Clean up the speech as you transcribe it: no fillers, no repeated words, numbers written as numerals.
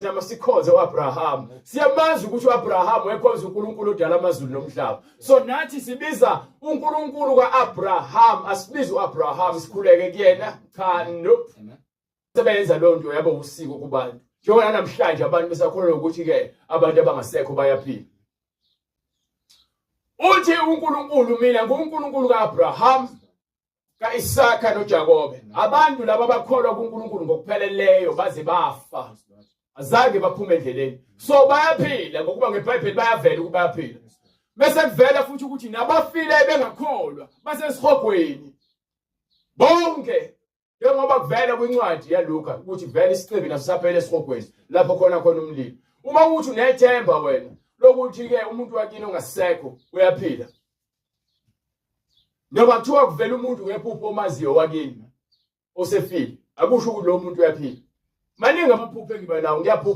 Namasikoze uAbraham siyamazi ukuthi uAbraham wayekhonza uNkulunkulu odala amazulu nomhlaba. So nathi sibiza uNkulunkulu kaAbraham, asibiza uAbraham sikhuleke kuyena. Cha, nope. Sebenza lonto yaba usiko kubantu. Njengoba namhlanje abantu besakholwa ukuthi ke abantu abangasekho bayaphila. Uthi uNkulunkulu mina nguNkulunkulu kaAbraham, kaIsaka noJakobe. Abantu laba abakholwa kuNkulunkulu ngokupheleleyo baze bafa. Azange baphume endleleni. So bayaphila ngokuba ngeBhayibheli bayavela ukuba bayaphila. Bese kuvela futhi ukuthi nabafile bengakholwa basesihogweni. Bonke njengoba kuvela kwincwadi yaLuka ukuthi vele isicebi nasaphele esihogweni lapho khona umlilo. Uma uthi unethemba wena lokuthi ke umuntu wakini ongasekho uyaphila. Noma kuthiwa kuvela umuntu ngephupho omaziyo wakini osefile, akusho ukuthi lo muntu uyaphila. Maningi amaphupho engiba nawo ngiyaphupha